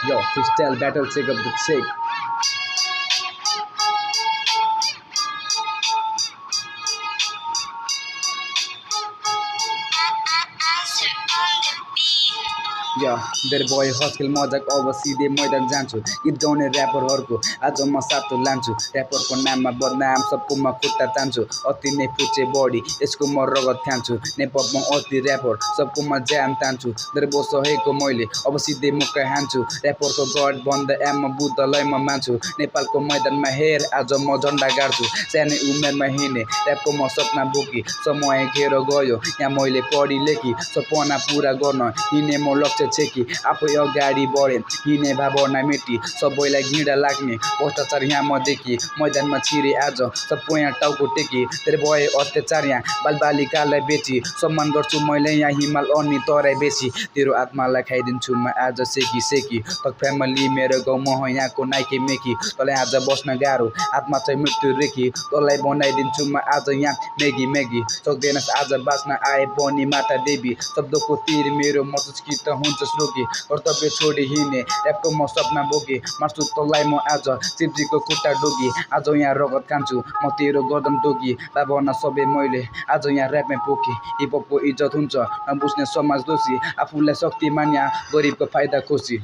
Yo, freestyle battle check of the check. There boy हस्केल मजाक अब सिधै मैदान जान्छु गीत गाउने ऱ्यापरहरूको आज म सातो लान्छु ऱ्यापरको नाममा बदनाम सबको म खुट्टा तान्छु अति नै फुचे बडी यसको म रगत खान्छु नेपालमा अति ऱ्यापर सबको म ज्यान तान्छु धेरै वर्ष सहेको मैले अब सिधै मुक्का हान्छु ऱ्यापरको गड बन्द एम बुद्धलाई म मान्छु नेपालको मैदानमा हेर आज म झन्डा गाड्छु सानै उमेरमा हिँडे ऱ्यापको म सपना बोकी समय घेर गयो यहाँ मैले पढी लेखी सपना पुरा गर्न हिँडे म लक्ष्य छेकी आफै अगाडि बढे हिँडे भावना मेटी सबैलाई घिडा लाग्ने भ्रष्टाचार यहाँ म देखी मैदानमा छिरे आज सबै यहाँ टाउको टेकी तेरो भए अत्याचार यहाँ बालबालिकालाई बेची सम्मान गर्छु मैले यहाँ हिमाल अनि तराई बेसी तेरो आत्मालाई खाइदिन्छु म आज सेकी सेकी तक फ्यामिली मेरो गाउँ म यहाँको नाइके मेकी तँलाई आज बस्न गाह्रो आत्मा चाहिँ मृत्यु रेखी तँलाई बनाइदिन्छु म आज यहाँ मेगी मेगी सक्दैनस् आज बाँच्न आए पनि माता देवी शब्दको तीर मेरो मस्तिष्क हुन्छ रोगी कर्तव्य छोडी हिँडे ऱ्यापको म सपना बोकी मार्छु तँलाई म आज शिवजीको खुट्टा डोगी आज यहाँ रगत खान्छु म तेरो गर्दन टोकी भावना सबै मैले आज यहाँ ऱ्यापमै पोकी हिपहपको इज्जत हुन्छ नबुझ्ने समाज दोषी आफूलाई शक्तिमान यहाँ गरिबको फाइदा खोसी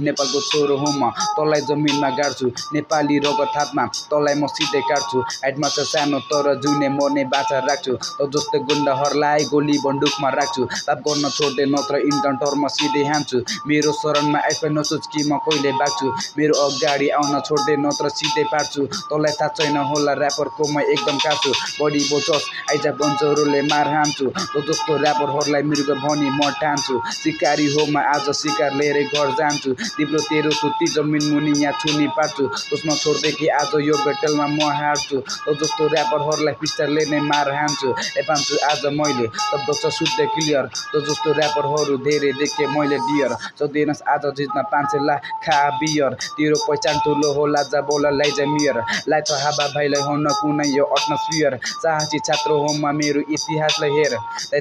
नेपालको छोरो हो म तँलाई जमिनमा गाड्छु नेपाली रगत हातमा तँलाई म सिधै काट्छु हाइटमा छ सानो तर जुने मर्ने बाछा राख्छु त जस्तै गुन्डाहरूलाई गोली बन्दुकमा राख्छु पाप गर्न छोड्दै नत्र इन्काउन्टरमा सिधै हान्छु मेरो शरणमा आइफा नसोच कि म कहिले बाँच्छु मेरो अगाडि आउन छोड्दै नत्र सिधै पार्छु तँलाई थाहा छैन होला ऱ्यापरको म एकदम काट्छु बढी बोचस आइज बन्चरोले मार हान्छु त जस्तो ऱ्यापरहरूलाई मृग भनी म ठान्छु सिकारी हो म आज शिकार लिएरै घर जान्छु तिम्रो तेरो सुत्ती जमिन मुनि यहाँ छुनी पार्छु उसमा छोड्दै कि आज यो बेटलमा म हार्छु त जस्तो ऱ्यापरहरूलाई पिस्टलले नै मार हान्छु पान्छु आज मैले शब्द छ शुद्ध क्लियर त जस्तो ऱ्यापरहरू धेरै देखेँ मैले डियर सक्दैनस् आज जित्न 5 लाख खा बियर तेरो पहिचान ठुलो होला जा बोला लाइजा मियर लाइछ हाबा भाइलाई हुन कुनै यो एटमोस्फियर साहसी छात्र हो म मेरो इतिहासलाई हेर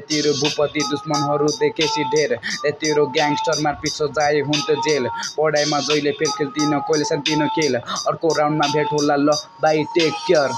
तेरो भूपति दुश्मनहरू देखेसी ढेर तेरो ग्याङस्टर मारपिट सजाय हुन्थ जेल पढाइमा जहिले फेल खेल्दिन कहिले सान्दिन खेल अर्को राउन्डमा भेट होला ल बाई टेक केयर।